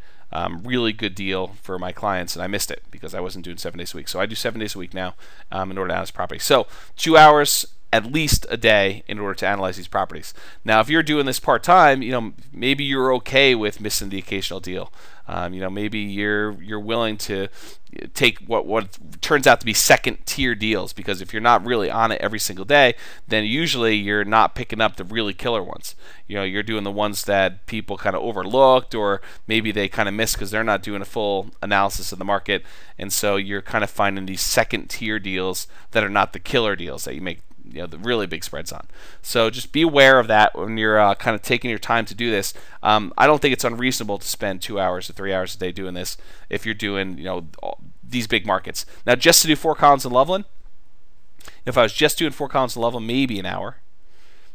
Really good deal for my clients, and I missed it because I wasn't doing 7 days a week. So I do 7 days a week now in order to analyze property. So 2 hours at least a day in order to analyze these properties. Now, if you're doing this part-time, you know, maybe you're okay with missing the occasional deal. You know, maybe you're willing to take what turns out to be second-tier deals, because if you're not really on it every single day, then usually you're not picking up the really killer ones. You know, you're doing the ones that people kind of overlooked, or maybe they kind of missed because they're not doing a full analysis of the market, and so you're kind of finding these second-tier deals that are not the killer deals that you make, you know, the really big spreads on. So just be aware of that when you're kind of taking your time to do this. I don't think it's unreasonable to spend 2 hours to 3 hours a day doing this if you're doing, you know, these big markets. Now, just to do Fort Collins and Loveland, if I was just doing Fort Collins and Loveland, maybe an hour,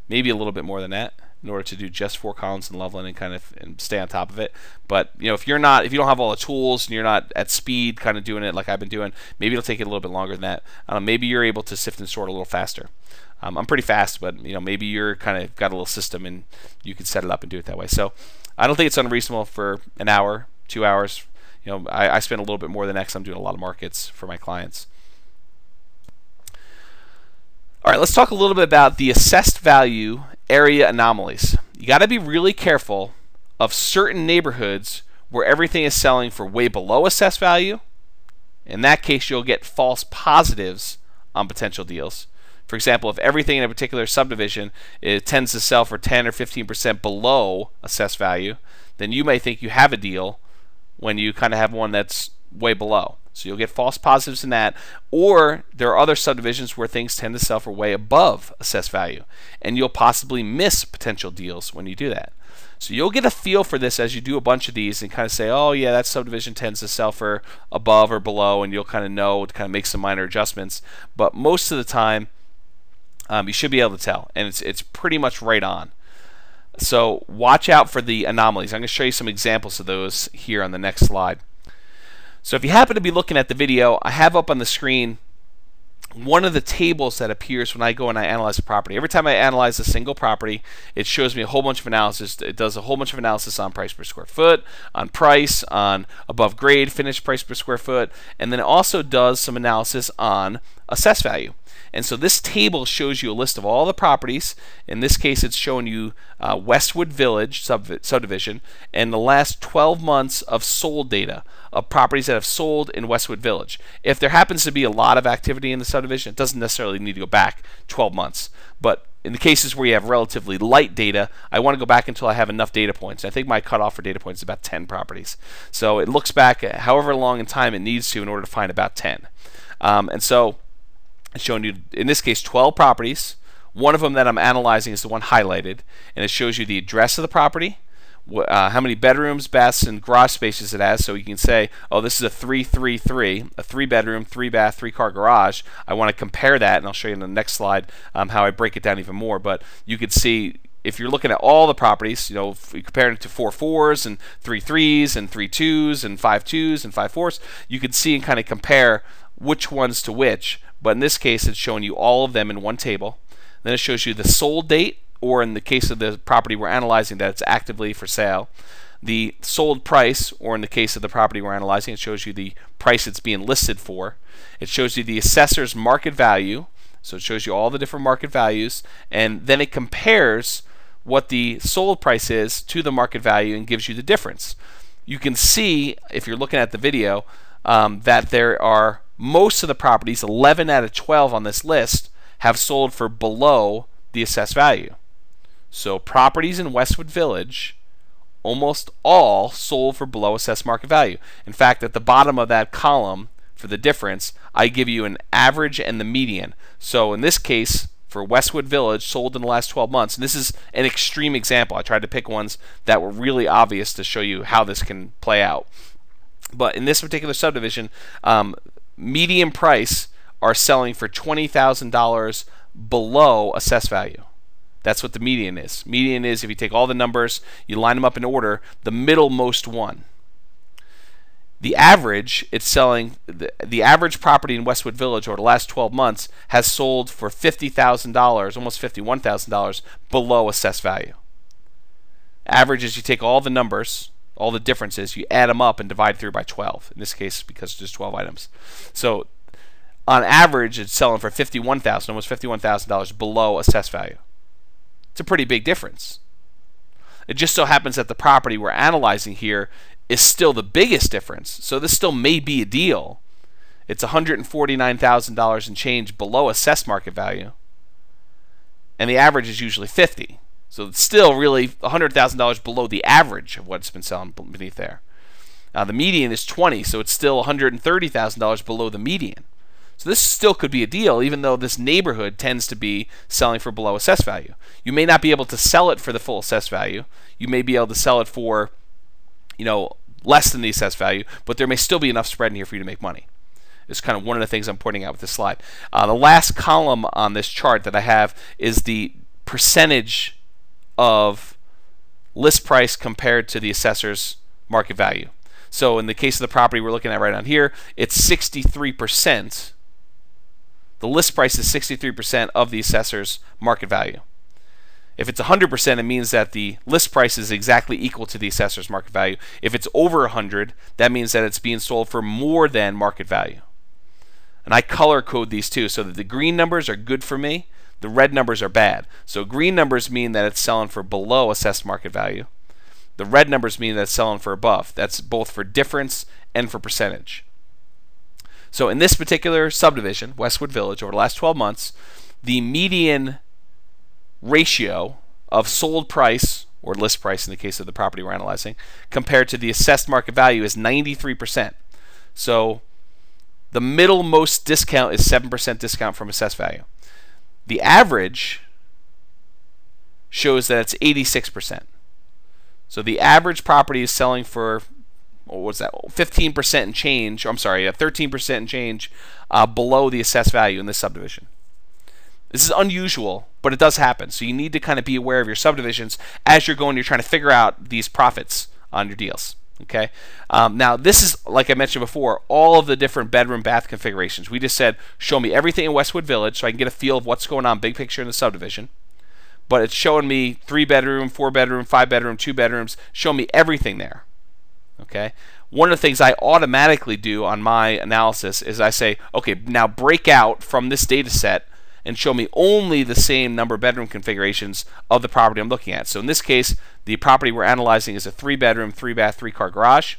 maybe a little bit more than that, in order to do just Fort Collins and Loveland and kind of stay on top of it. But you know, if you don't have all the tools and you're not at speed kind of doing it like I've been doing, maybe it'll take you a little bit longer than that. Maybe you're able to sift and sort a little faster. I'm pretty fast, but you know, maybe you're kind of got a little system and you can set it up and do it that way. So I don't think it's unreasonable for an hour, 2 hours. You know, I spend a little bit more than X. I'm doing a lot of markets for my clients. All right, let's talk a little bit about the assessed value area anomalies. You got to be really careful of certain neighborhoods where everything is selling for way below assessed value. In that case, you'll get false positives on potential deals. For example, if everything in a particular subdivision tends to sell for 10 or 15% below assessed value, then you may think you have a deal when you kind of have one that's way below. So you'll get false positives in that. Or there are other subdivisions where things tend to sell for way above assessed value, and you'll possibly miss potential deals when you do that. So you'll get a feel for this as you do a bunch of these and kind of say, oh yeah, that subdivision tends to sell for above or below, and you'll kind of know to kind of make some minor adjustments. But most of the time, you should be able to tell, and it's pretty much right on. So watch out for the anomalies. I'm going to show you some examples of those here on the next slide. So if you happen to be looking at the video, I have up on the screen one of the tables that appears when I go and I analyze a property. Every time I analyze a single property, it shows me a whole bunch of analysis. It does a whole bunch of analysis on price per square foot, on price, on above grade, finished price per square foot, and then it also does some analysis on assessed value. And so this table shows you a list of all the properties. In this case, it's showing you Westwood Village subdivision and the last 12 months of sold data of properties that have sold in Westwood Village. If there happens to be a lot of activity in the subdivision, it doesn't necessarily need to go back 12 months. But in the cases where you have relatively light data, I want to go back until I have enough data points. I think my cutoff for data points is about 10 properties. So it looks back at however long in time it needs to in order to find about 10. And so it's showing you, in this case, 12 properties. One of them that I'm analyzing is the one highlighted, and it shows you the address of the property, how many bedrooms, baths, and garage spaces it has. So you can say, oh, this is a 333, a 3-bedroom, 3-bath, 3-car garage. I want to compare that, and I'll show you in the next slide how I break it down even more. But you could see, if you're looking at all the properties, you know, if you compare it to 4 4s and 3 3s and 3 2s and 5 2s and 5 4s, you can see and kind of compare which ones to which. But in this case, it's showing you all of them in one table. Then it shows you the sold date, or in the case of the property we're analyzing, that it's actively for sale. The sold price, or in the case of the property we're analyzing, it shows you the price it's being listed for. It shows you the assessor's market value, so it shows you all the different market values, and then it compares what the sold price is to the market value and gives you the difference. You can see, if you're looking at the video, that there are most of the properties, 11 out of 12 on this list, have sold for below the assessed value. So properties in Westwood Village, almost all sold for below assessed market value. In fact, at the bottom of that column, for the difference, I give you an average and the median. So in this case, for Westwood Village, sold in the last 12 months, and this is an extreme example. I tried to pick ones that were really obvious to show you how this can play out. But in this particular subdivision, median price are selling for $20,000 below assessed value. That's what the median is. Median is, if you take all the numbers, you line them up in order, the middlemost one. The average, it's selling, the average property in Westwood Village over the last 12 months has sold for $50,000, almost $51,000 below assessed value. Average is you take all the numbers, all the differences, you add them up and divide through by 12. In this case, because there's 12 items. So on average, it's selling for $51,000, almost $51,000 below assessed value. It's a pretty big difference. It just so happens that the property we're analyzing here is still the biggest difference. So this still may be a deal. It's $149,000 and change below assessed market value, and the average is usually $50,000. So it's still really $100,000 below the average of what's been selling beneath there. The median is $20,000, so it's still $130,000 below the median. So this still could be a deal, even though this neighborhood tends to be selling for below assessed value. You may not be able to sell it for the full assessed value. You may be able to sell it for, you know, less than the assessed value, but there may still be enough spread in here for you to make money. It's kind of one of the things I'm pointing out with this slide. The last column on this chart that I have is the percentage of list price compared to the assessor's market value. So in the case of the property we're looking at right on here, it's 63%. The list price is 63% of the assessor's market value. If it's 100%, it means that the list price is exactly equal to the assessor's market value. If it's over 100, that means that it's being sold for more than market value. And I color code these two so that the green numbers are good for me, the red numbers are bad. So green numbers mean that it's selling for below assessed market value. The red numbers mean that it's selling for above. That's both for difference and for percentage. So in this particular subdivision, Westwood Village, over the last 12 months, the median ratio of sold price, or list price in the case of the property we're analyzing, compared to the assessed market value is 93%. So the middlemost discount is 7% discount from assessed value. The average shows that it's 86%. So the average property is selling for, what was that, 15% and change, I'm sorry, 13% and change below the assessed value in this subdivision. This is unusual, but it does happen. So you need to kind of be aware of your subdivisions as you're trying to figure out these profits on your deals. Okay. Now this is, like I mentioned before, all of the different bedroom bath configurations. We just said, show me everything in Westwood Village so I can get a feel of what's going on, big picture in the subdivision. But it's showing me 3-bedroom, 4-bedroom, 5-bedroom, 2 bedrooms, show me everything there. Okay. One of the things I automatically do on my analysis is I say, okay, now break out from this data set and show me only the same number of bedroom configurations of the property I'm looking at. So in this case, the property we're analyzing is a 3-bedroom, 3-bath, 3-car garage.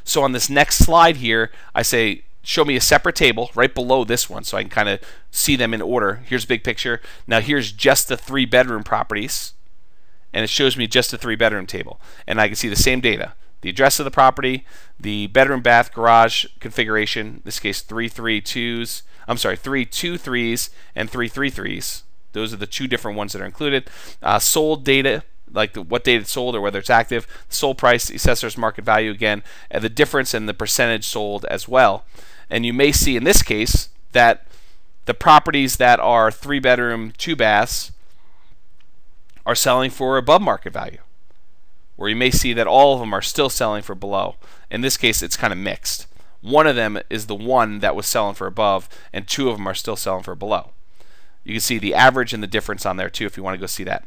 So on this next slide here, I say, show me a separate table right below this one so I can kind of see them in order. Here's a big picture. Now here's just the 3-bedroom properties, and it shows me just the 3-bedroom table. And I can see the same data. The address of the property, the bedroom, bath, garage configuration, in this case 3 2-3s and 3 3-3s. Those are the 2 different ones that are included. Sold data, like what date it's sold or whether it's active, sold price, the assessor's market value again, and the difference in the percentage sold as well. And you may see in this case that the properties that are 3-bedroom, 2 baths are selling for above market value, where you may see that all of them are still selling for below. In this case, it's kind of mixed. One of them is the one that was selling for above, and 2 of them are still selling for below. You can see the average and the difference on there too if you want to go see that.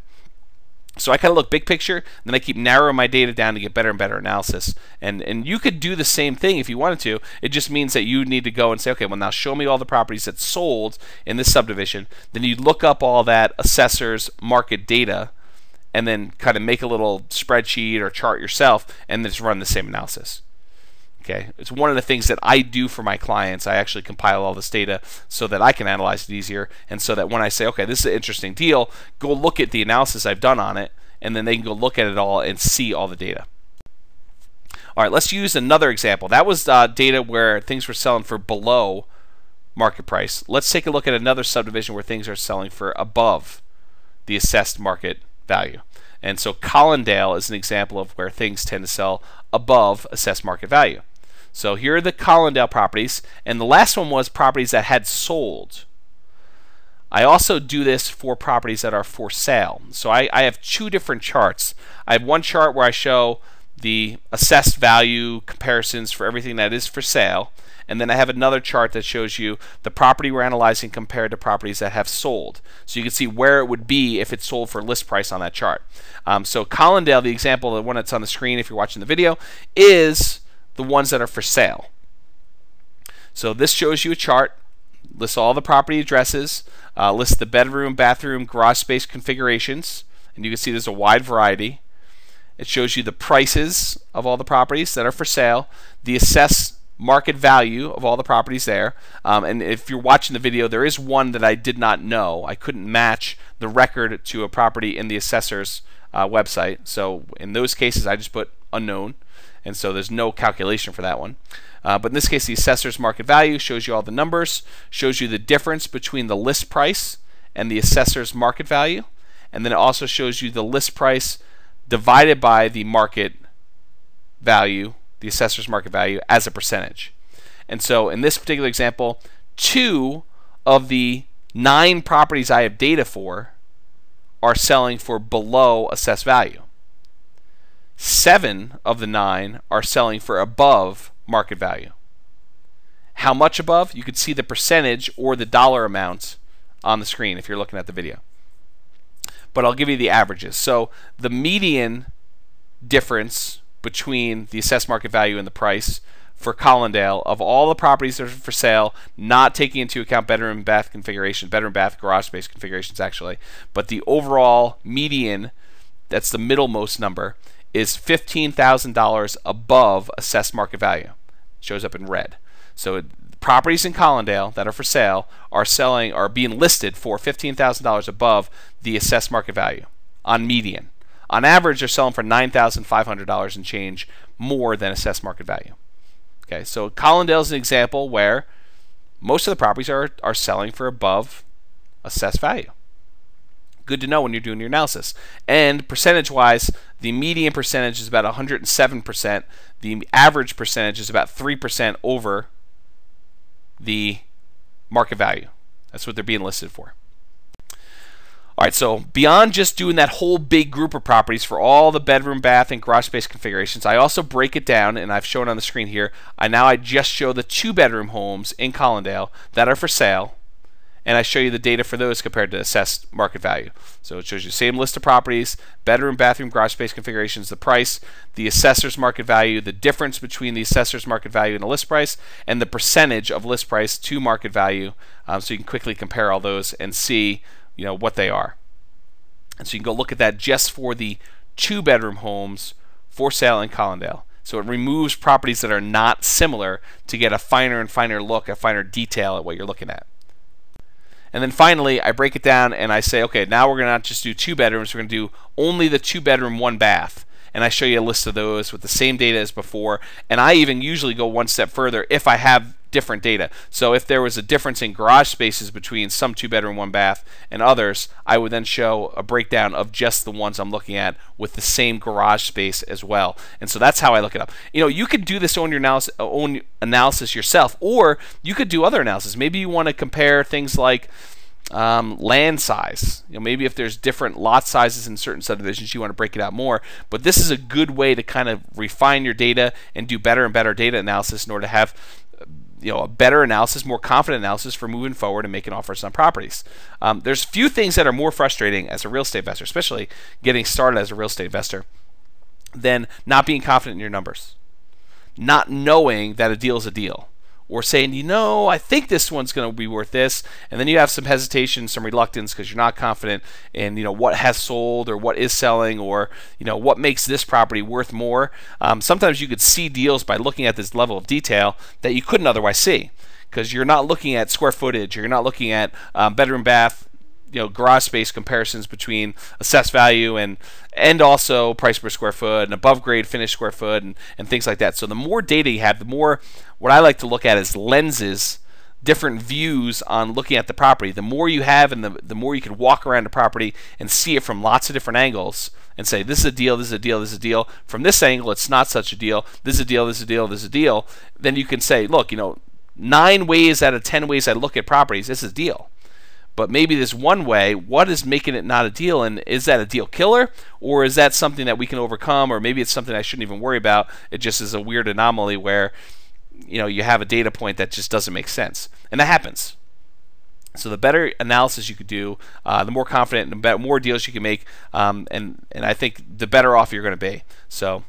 So I kind of look big picture, and then I keep narrowing my data down to get better and better analysis. And you could do the same thing if you wanted to. It just means that you need to go and say, okay, well now show me all the properties that sold in this subdivision. Then you look up all that assessor's market data, and then kind of make a little spreadsheet or chart yourself, and then just run the same analysis. Okay, it's one of the things that I do for my clients. I actually compile all this data so that I can analyze it easier, and so that when I say, okay, this is an interesting deal, go look at the analysis I've done on it, and then they can go look at it all and see all the data. All right, let's use another example. That was data where things were selling for below market price. Let's take a look at another subdivision where things are selling for above the assessed market value. And so Collindale is an example of where things tend to sell above assessed market value. So here are the Collindale properties, and the last one was properties that had sold. I also do this for properties that are for sale. So I have 2 different charts. I have one chart where I show the assessed value comparisons for everything that is for sale, and then I have another chart that shows you the property we're analyzing compared to properties that have sold. So you can see where it would be if it sold for list price on that chart. So Collindale, the example, the one that's on the screen if you're watching the video, is the ones that are for sale. So this shows you a chart, lists all the property addresses, lists the bedroom, bathroom, garage space configurations, and you can see there's a wide variety. It shows you the prices of all the properties that are for sale, the assessed market value of all the properties there. And if you're watching the video, there is one that I did not know. I couldn't match the record to a property in the assessor's website. So in those cases, I just put unknown. And so there's no calculation for that one. But in this case, the assessor's market value shows you all the numbers, shows you the difference between the list price and the assessor's market value. And then it also shows you the list price divided by the market value, the assessor's market value, as a percentage. And so in this particular example, 2 of the 9 properties I have data for are selling for below assessed value. 7 of the 9 are selling for above market value. How much above? You can see the percentage or the dollar amount on the screen if you're looking at the video. But I'll give you the averages. So the median difference between the assessed market value and the price for Collindale of all the properties that are for sale, not taking into account bedroom and bath configuration, bedroom, bath, garage space configurations actually, but the overall median, that's the middlemost number, is $15,000 above assessed market value. Shows up in red. So properties in Collindale that are for sale are being listed for $15,000 above the assessed market value on median. On average, they're selling for $9,500 and change more than assessed market value. Okay, so Collindale is an example where most of the properties are selling for above assessed value. Good to know when you're doing your analysis. And percentage-wise, the median percentage is about 107%. The average percentage is about 3% over the market value. That's what they're being listed for. All right, so beyond just doing that whole big group of properties for all the bedroom, bath, and garage space configurations, I also break it down, and I've shown on the screen here. I just show the 2-bedroom homes in Collindale that are for sale, and I show you the data for those compared to assessed market value. So it shows you the same list of properties, bedroom, bathroom, garage space configurations, the price, the assessor's market value, the difference between the assessor's market value and the list price, and the percentage of list price to market value. So you can quickly compare all those and see, what they are. And so you can go look at that just for the 2-bedroom homes for sale in Collindale. So it removes properties that are not similar to get a finer and finer look, a finer detail at what you're looking at. And then finally, I break it down and I say, okay, now we're going to not just do 2 bedrooms, we're going to do only the 2-bedroom, 1-bath. And I show you a list of those with the same data as before. And I even usually go one step further if I have different data. So if there was a difference in garage spaces between some 2-bedroom, 1-bath and others, I would then show a breakdown of just the ones I'm looking at with the same garage space as well. And so that's how I look it up. You could do this on your own analysis yourself, or you could do other analysis. Maybe you want to compare things like land size. Maybe if there's different lot sizes in certain subdivisions, you want to break it out more. But this is a good way to kind of refine your data and do better and better data analysis in order to have a better analysis, more confident analysis for moving forward and making offers on properties. There's few things that are more frustrating as a real estate investor, especially getting started as a real estate investor, than not being confident in your numbers, not knowing that a deal is a deal, or saying, I think this one's going to be worth this, and then you have some hesitation, some reluctance because you're not confident in what has sold or what is selling, or what makes this property worth more. Sometimes you could see deals by looking at this level of detail that you couldn't otherwise see, because you're not looking at square footage, or you're not looking at bedroom, bath, garage space comparisons between assessed value and also price per square foot and above grade finished square foot and things like that. So the more data you have, the more what I like to look at is lenses, different views on looking at the property. The more you have, and the more you can walk around the property and see it from lots of different angles and say, this is a deal, this is a deal, this is a deal. From this angle, it's not such a deal. This is a deal, this is a deal, this is a deal. Then you can say, look, 9 ways out of 10 ways I look at properties, this is a deal. But maybe there's one way. What is making it not a deal? And is that a deal killer? Or is that something that we can overcome? Or maybe it's something I shouldn't even worry about. It just is a weird anomaly where you have a data point that just doesn't make sense. And that happens. So the better analysis you could do, the more confident and the more deals you can make, and I think the better off you're going to be. So,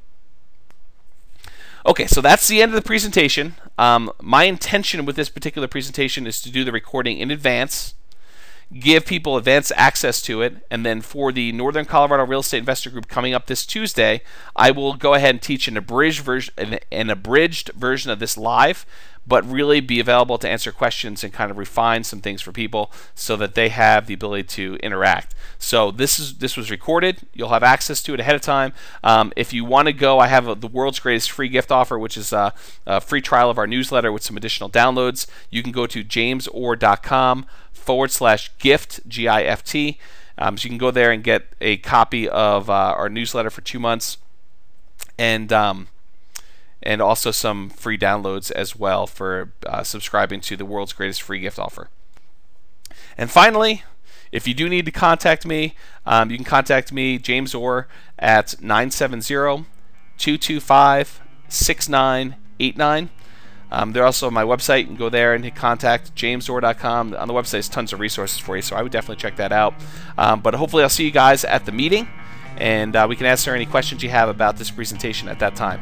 okay, so that's the end of the presentation. My intention with this particular presentation is to do the recording in advance, give people advanced access to it, and then for the Northern Colorado Real Estate Investor Group coming up this Tuesday, I will go ahead and teach an abridged version of this live, but really be available to answer questions and kind of refine some things for people so that they have the ability to interact. So this was recorded. You'll have access to it ahead of time. If you want to go, I have the world's greatest free gift offer, which is a free trial of our newsletter with some additional downloads. You can go to jamesorr.com/gift, GIFT. So you can go there and get a copy of our newsletter for 2 months, and also some free downloads as well for subscribing to the world's greatest free gift offer. And finally, if you do need to contact me, you can contact me, James Orr, at 970-225-6989. They're also on my website. You can go there and hit contact, jamesorr.com. On the website, there's tons of resources for you, so I would definitely check that out. But hopefully I'll see you guys at the meeting, and we can answer any questions you have about this presentation at that time.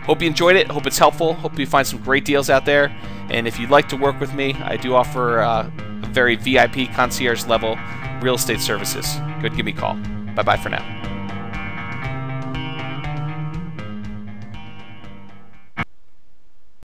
Hope you enjoyed it. Hope it's helpful. Hope you find some great deals out there. And if you'd like to work with me, I do offer a very VIP concierge level real estate services. Go ahead and give me a call. Bye-bye for now.